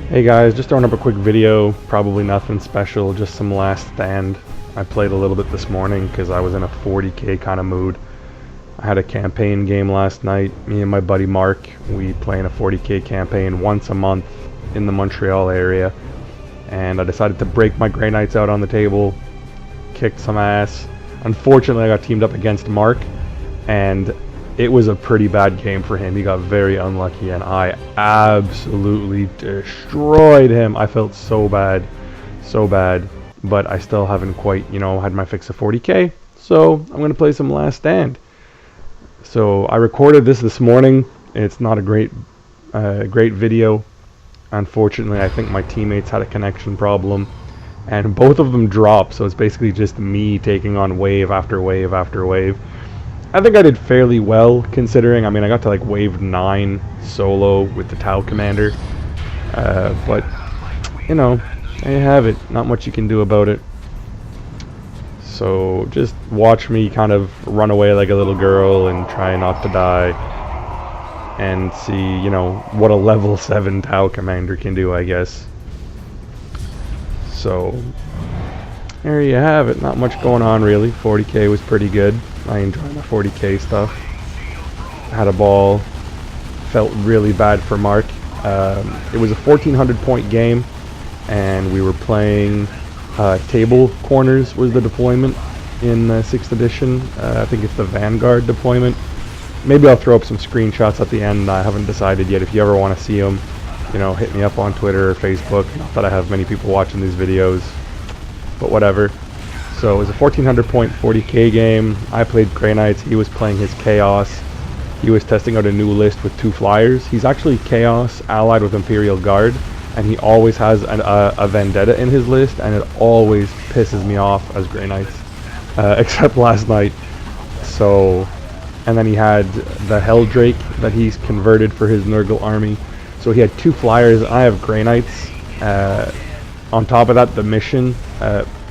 Hey guys, just throwing up a quick video, probably nothing special, just some Last Stand. I played a little bit this morning because I was in a 40k kind of mood. I had a campaign game last night. Me and my buddy Mark, we play in a 40k campaign once a month in the Montreal area. And I decided to break my Grey Knights out on the table, kicked some ass. Unfortunately, I got teamed up against Mark, and it was a pretty bad game for him. He got very unlucky, and I absolutely destroyed him. I felt so bad, but I still haven't quite, had my fix of 40k, so I'm going to play some Last Stand. So I recorded this morning. It's not a great video. Unfortunately, I think my teammates had a connection problem, and both of them dropped, so it's basically just me taking on wave after wave after wave. I think I did fairly well, considering, I got to like wave 9 solo with the Tau Commander, but, there you have it, not much you can do about it. So, just watch me kind of run away like a little girl and try not to die, and see, what a level 7 Tau Commander can do, I guess. So, there you have it, not much going on really. 40k was pretty good. I enjoy my 40k stuff. Had a ball. Felt really bad for Mark. It was a 1400 point game, and we were playing table corners was the deployment in 6th edition. I think it's the Vanguard deployment. Maybe I'll throw up some screenshots at the end. I haven't decided yet. If you ever want to see them, hit me up on Twitter or Facebook. Not that I have many people watching these videos, but whatever. So it was a 1400 point 40k game. I played Grey Knights. He was playing his Chaos. He was testing out a new list with 2 flyers. He's actually Chaos allied with Imperial Guard, and he always has a Vendetta in his list, and it always pisses me off as Grey Knights, except last night. So, and then he had the Helldrake that he's converted for his Nurgle army. So he had 2 flyers. I have Grey Knights. On top of that, the mission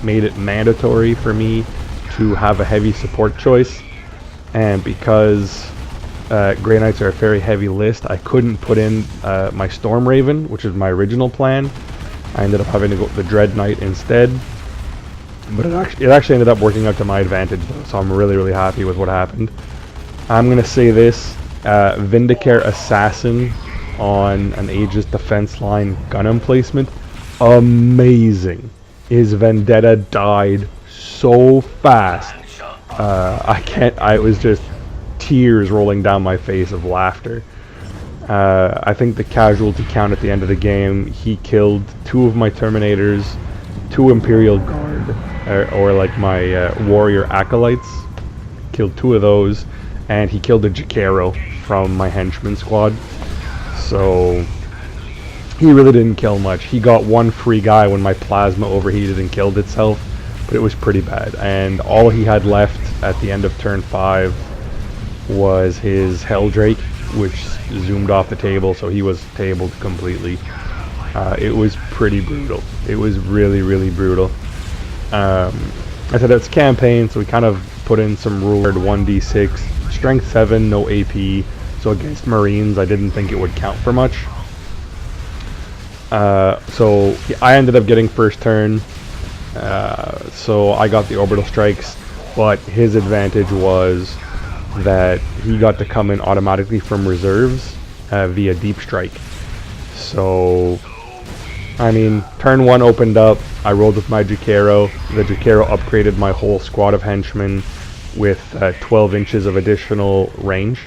made it mandatory for me to have a heavy support choice, and because Grey Knights are a very heavy list, I couldn't put in my Storm Raven, which is my original plan. I ended up having to go with the Dread Knight instead, but it actually ended up working out to my advantage though, so I'm really happy with what happened. I'm gonna say this, Vindicare Assassin on an Aegis defense line gun emplacement, amazing. His Vendetta died so fast. I was just tears rolling down my face of laughter. I think the casualty count at the end of the game, he killed 2 of my Terminators, 2 Imperial Guard, or like my Warrior Acolytes. Killed 2 of those, and he killed a Jakaro from my Henchman squad. So he really didn't kill much. He got 1 free guy when my plasma overheated and killed itself, but it was pretty bad. And all he had left at the end of turn 5 was his Helldrake, which zoomed off the table, so he was tabled completely. It was pretty brutal. It was really brutal. I said it's campaign, so we kind of put in some ruled 1d6, strength 7, no AP, so against Marines I didn't think it would count for much. So I ended up getting first turn, so I got the orbital strikes, but his advantage was that he got to come in automatically from reserves via deep strike. So, turn 1 opened up, I rolled with my Jakaro. The Jakaro upgraded my whole squad of henchmen with 12 inches of additional range,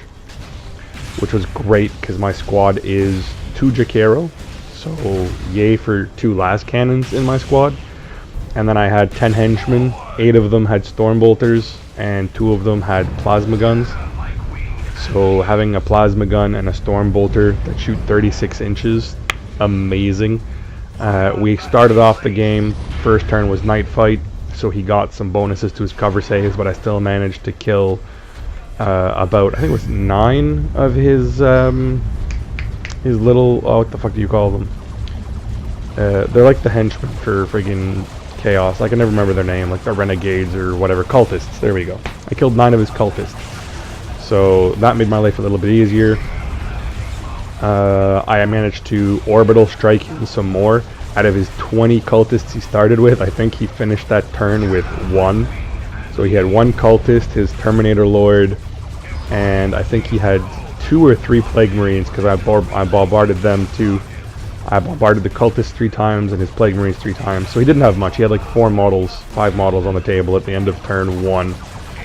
which was great because my squad is 2 Jakaro. So, yay for 2 las cannons in my squad. And then I had 10 henchmen, 8 of them had Stormbolters, and 2 of them had plasma guns. So having a plasma gun and a Stormbolter that shoot 36 inches, amazing. We started off the game, first turn was Night Fight, so he got some bonuses to his cover saves, but I still managed to kill about, I think it was 9 of his little, what the fuck do you call them? They're like the henchmen for friggin' Chaos. I can never remember their name, like the Renegades or whatever. Cultists, there we go. I killed 9 of his cultists. So that made my life a little bit easier. I managed to orbital strike him some more. Out of his 20 cultists he started with, I think he finished that turn with 1. So he had 1 cultist, his Terminator Lord, and I think he had 2 or 3 Plague Marines, because I bombarded them too. I bombarded the cultists 3 times and his Plague Marines 3 times. So he didn't have much. He had like 4 models, 5 models on the table at the end of turn 1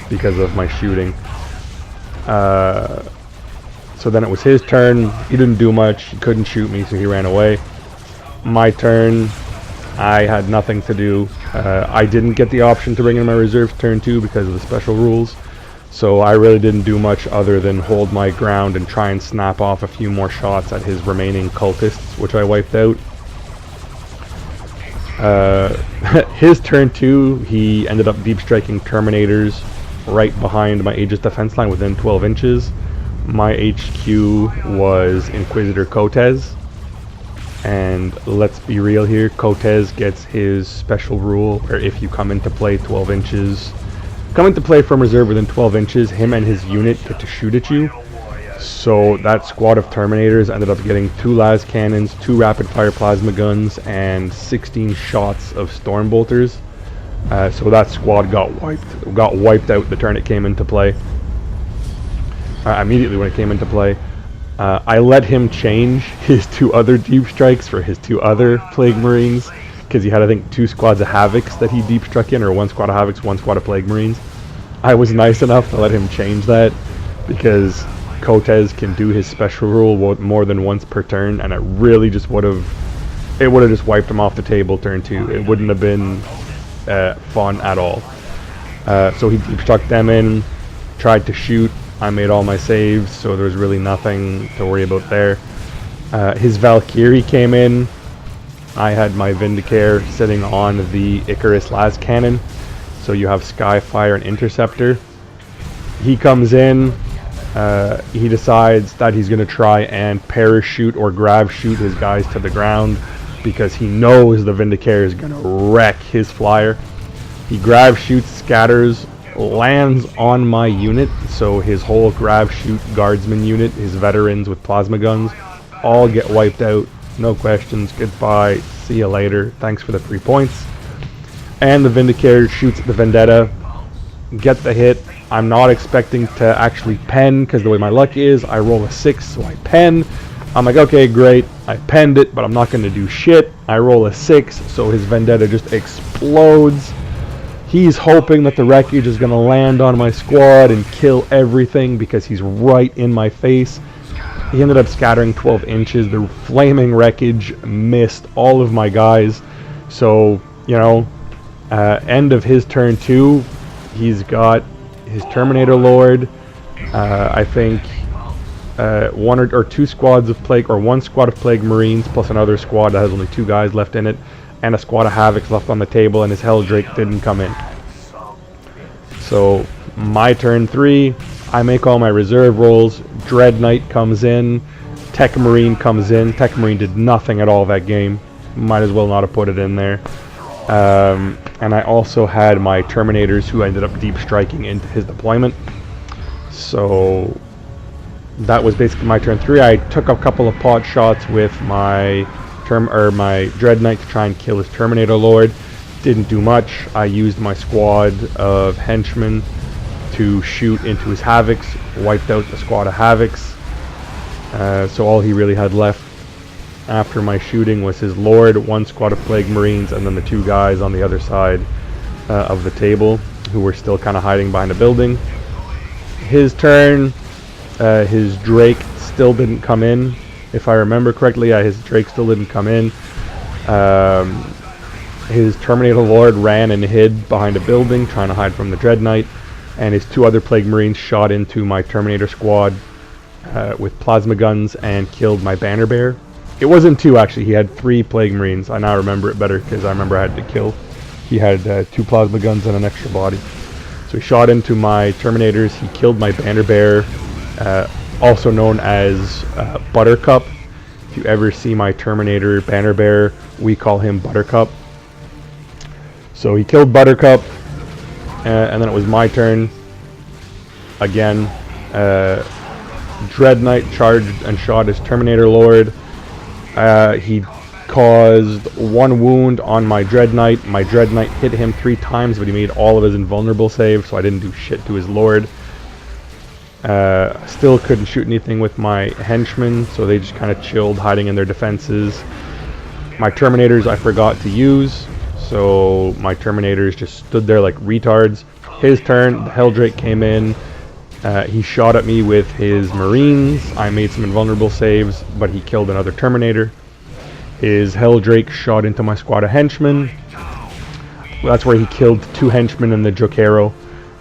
because of my shooting. So then it was his turn. He didn't do much. He couldn't shoot me, so he ran away. My turn. I had nothing to do. I didn't get the option to bring in my reserves turn 2 because of the special rules. So I really didn't do much other than hold my ground and try and snap off a few more shots at his remaining cultists, which I wiped out. His turn 2, he ended up deep striking Terminators right behind my Aegis defense line within 12 inches. My HQ was Inquisitor Kotez, and let's be real here, Kotez gets his special rule where if you come into play 12 inches, come into play from reserve within 12 inches, him and his unit get to shoot at you. So that squad of Terminators ended up getting 2 las cannons, 2 rapid fire plasma guns, and 16 shots of Stormbolters. So that squad got wiped out the turn it came into play. Immediately when it came into play. I let him change his 2 other deep strikes for his 2 other Plague Marines, because he had, I think, 2 squads of Havocs that he deep struck in, or 1 squad of Havocs, 1 squad of Plague Marines. I was nice enough to let him change that, because Kotez can do his special rule more than once per turn, and it really just would have just wiped him off the table turn 2. It wouldn't have been fun at all. So he deep struck them in, tried to shoot. I made all my saves, so there was really nothing to worry about there. His Valkyrie came in. I had my Vindicare sitting on the Icarus las cannon, so you have Skyfire and Interceptor. He comes in. He decides that he's going to try and parachute or grav shoot his guys to the ground because he knows the Vindicare is going to wreck his flyer. He grav shoots, scatters, lands on my unit, so his whole grav shoot guardsman unit, his veterans with plasma guns, all get wiped out. No questions. Goodbye. See you later. Thanks for the 3 points. And the Vindicare shoots at the Vendetta. Get the hit. I'm not expecting to actually pen, because the way my luck is, I roll a 6, so I pen. I'm like, okay, great. I penned it, but I'm not going to do shit. I roll a 6, so his Vendetta just explodes. He's hoping that the wreckage is going to land on my squad and kill everything because he's right in my face. He ended up scattering 12 inches. The flaming wreckage missed all of my guys. So, you know, end of his turn 2, he's got his Terminator Lord, I think 1 or 2 squads of Plague, or 1 squad of Plague Marines plus another squad that has only 2 guys left in it, and a squad of Havocs left on the table, and his Helldrake didn't come in. So my turn 3, I make all my reserve rolls. Dread Knight comes in, Tech Marine comes in. Tech Marine did nothing at all that game. Might as well not have put it in there. And I also had my Terminators who ended up deep striking into his deployment. So that was basically my turn 3. I took a couple of pot shots with my Dread Knight to try and kill his Terminator Lord. Didn't do much. I used my squad of henchmen to shoot into his Havocs, wiped out the squad of Havocs. So all he really had left after my shooting was his Lord, 1 squad of Plague Marines, and then the 2 guys on the other side of the table who were still kind of hiding behind a building. His turn, his Drake still didn't come in. If I remember correctly, his Drake still didn't come in. His Terminator Lord ran and hid behind a building, trying to hide from the Dread Knight, and his 2 other Plague Marines shot into my Terminator squad with plasma guns and killed my Banner Bear. It wasn't 2 actually, he had 3 Plague Marines. I now remember it better because I remember I had to kill. He had 2 plasma guns and an extra body. So he shot into my Terminators, he killed my Banner Bear, also known as Buttercup. If you ever see my Terminator Banner Bear, we call him Buttercup. So he killed Buttercup, and then it was my turn again. Dread Knight charged and shot his Terminator Lord. He caused 1 wound on my Dread Knight. My Dread Knight hit him 3 times, but he made all of his invulnerable saves, so I didn't do shit to his Lord. Still couldn't shoot anything with my henchmen, so they just kind of chilled, hiding in their defenses. My Terminators I forgot to use, so my Terminators just stood there like retards. His turn, the Helldrake came in. He shot at me with his Marines. I made some invulnerable saves, but he killed another Terminator. His Helldrake shot into my squad of henchmen. That's where he killed 2 henchmen and the Jokero.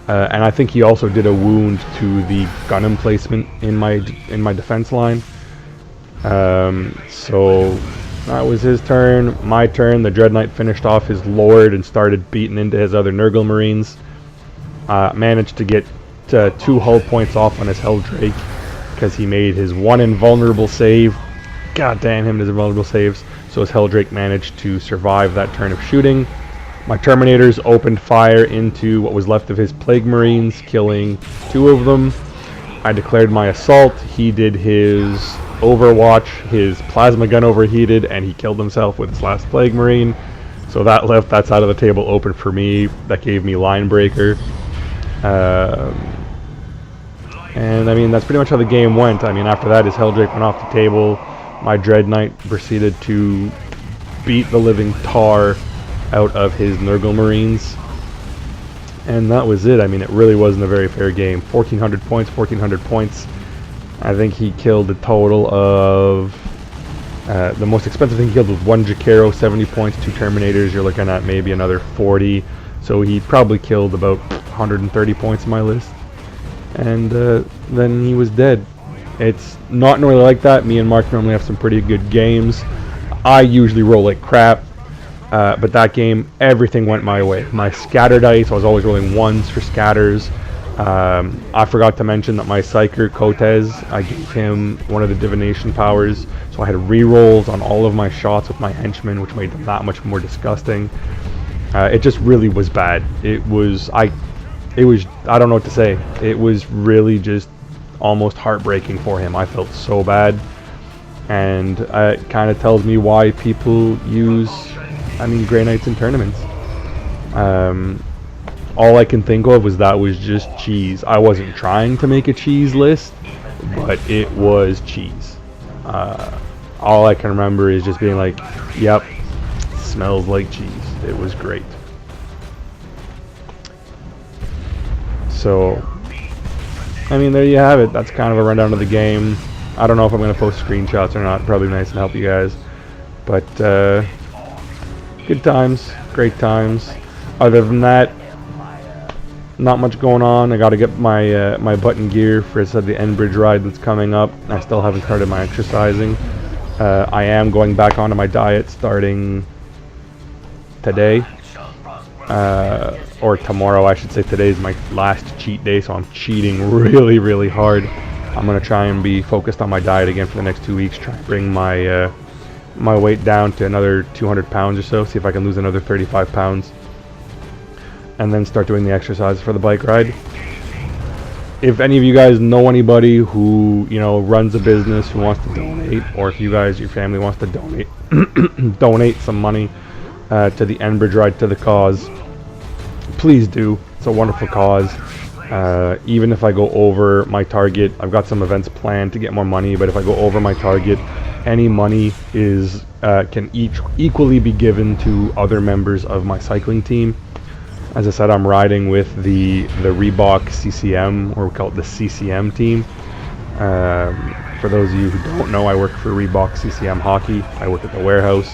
And I think he also did a wound to the gun emplacement in my defense line. So that was his turn. My turn. The Dread Knight finished off his Lord and started beating into his other Nurgle Marines. Managed to get 2 hull points off on his Helldrake because he made his 1 invulnerable save. God damn him, his invulnerable saves. So his Helldrake managed to survive that turn of shooting. My Terminators opened fire into what was left of his Plague Marines, killing 2 of them. I declared my assault. He did his Overwatch. His plasma gun overheated, and he killed himself with his last Plague Marine. So that left that side of the table open for me. That gave me Line Breaker. And I mean, that's pretty much how the game went. I mean, after that, his Helldrake went off the table. My Dread Knight proceeded to beat the living tar out of his Nurgle Marines. And that was it. I mean, it really wasn't a very fair game. 1,400 points, 1,400 points. I think he killed a total of... the most expensive thing he killed was 1 Jokero, 70 points, 2 Terminators. You're looking at maybe another 40. So he probably killed about 130 points in my list. And then he was dead. It's not normally like that. Me and Mark normally have some pretty good games. I usually roll like crap. But that game, everything went my way. My scatter dice, I was always rolling 1s for scatters. I forgot to mention that my Psyker, Kotez, I gave him one of the divination powers. So I had rerolls on all of my shots with my henchmen, which made them that much more disgusting. It just really was bad. It was, I don't know what to say. It was really just almost heartbreaking for him. I felt so bad. And it kind of tells me why people use, Grey Knights in tournaments. All I can think of was that was just cheese. I wasn't trying to make a cheese list, but it was cheese. All I can remember is just being like, yep, smells like cheese. It was great. So, there you have it. That's kind of a rundown of the game. I don't know if I'm going to post screenshots or not. Probably nice and help you guys. But, good times. Great times. Other than that, not much going on. I got to get my my button gear for the Endbridge ride that's coming up. I still haven't started my exercising. I am going back onto my diet starting today. Or tomorrow, I should say. Today's my last cheat day, so I'm cheating really, really hard. I'm going to try and be focused on my diet again for the next 2 weeks. Try and bring my my weight down to another 200 pounds or so. See if I can lose another 35 pounds. And then start doing the exercise for the bike ride. If any of you guys know anybody who, runs a business, who wants to donate, or if you guys, your family wants to donate, donate some money to the Endbridge ride, to the cause, please do. It's a wonderful cause. Even if I go over my target, I've got some events planned to get more money, but if I go over my target, any money is can equally be given to other members of my cycling team. As I said, I'm riding with the Reebok CCM, or we call it the CCM team. For those of you who don't know, I work for Reebok CCM Hockey. I work at the warehouse.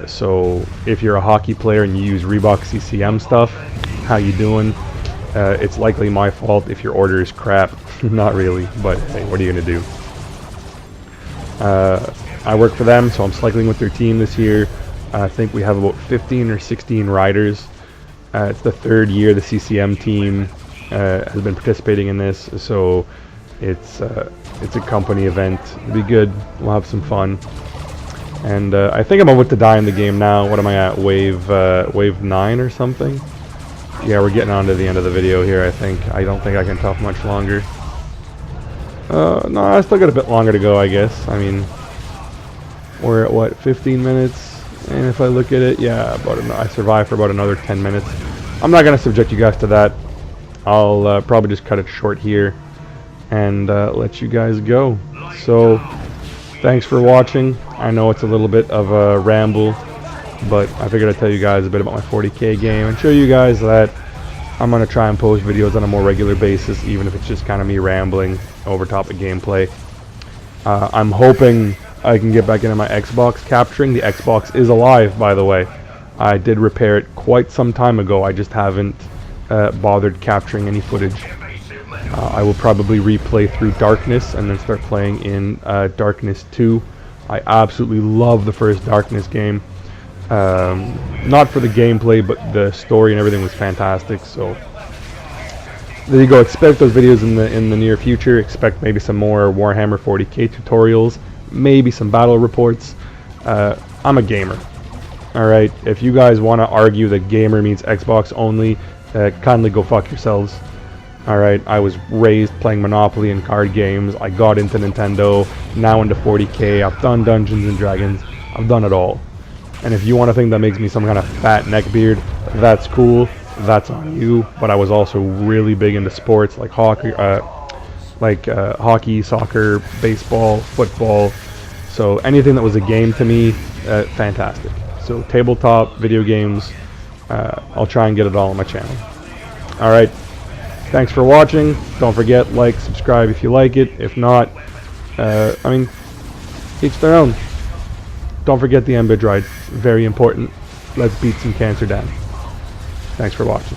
So if you're a hockey player and you use Reebok CCM stuff, how you doing? It's likely my fault if your order is crap. Not really, but hey, what are you gonna do? I work for them, so I'm cycling with their team this year. I think we have about 15 or 16 riders. It's the 3rd year the CCM team has been participating in this, so it's a company event. It'll be good. We'll have some fun. And I think I'm about to die in the game now. What am I at? Wave 9 or something? Yeah, we're getting on to the end of the video here, I think. I don't think I can talk much longer. No, I still got a bit longer to go, I guess. I mean, we're at what, 15 minutes? And if I look at it, yeah, I survived for about another 10 minutes. I'm not gonna subject you guys to that. I'll probably just cut it short here and let you guys go. So, thanks for watching. I know it's a little bit of a ramble, but I figured I'd tell you guys a bit about my 40k game and show you guys that I'm going to try and post videos on a more regular basis, even if it's just kind of me rambling over top of gameplay. I'm hoping I can get back into my Xbox capturing. The Xbox is alive, by the way. I did repair it quite some time ago. I just haven't bothered capturing any footage. I will probably replay through Darkness and then start playing in Darkness 2. I absolutely love the first Darkness game. Not for the gameplay, but the story and everything was fantastic. So there you go. Expect those videos in the near future. Expect maybe some more Warhammer 40k tutorials, maybe some battle reports. I'm a gamer. All right. If you guys want to argue that gamer means Xbox only, kindly go fuck yourselves. All right. I was raised playing Monopoly and card games. I got into Nintendo. Now into 40k. I've done Dungeons and Dragons. I've done it all. And if you want to think that makes me some kind of fat neckbeard, that's cool. That's on you. But I was also really big into sports like hockey, soccer, baseball, football. So anything that was a game to me, fantastic. So tabletop, video games, I'll try and get it all on my channel. All right. Thanks for watching. Don't forget, like, subscribe if you like it. If not, I mean, each their own. Don't forget the Embidride. Very important. Let's beat some cancer down. Thanks for watching.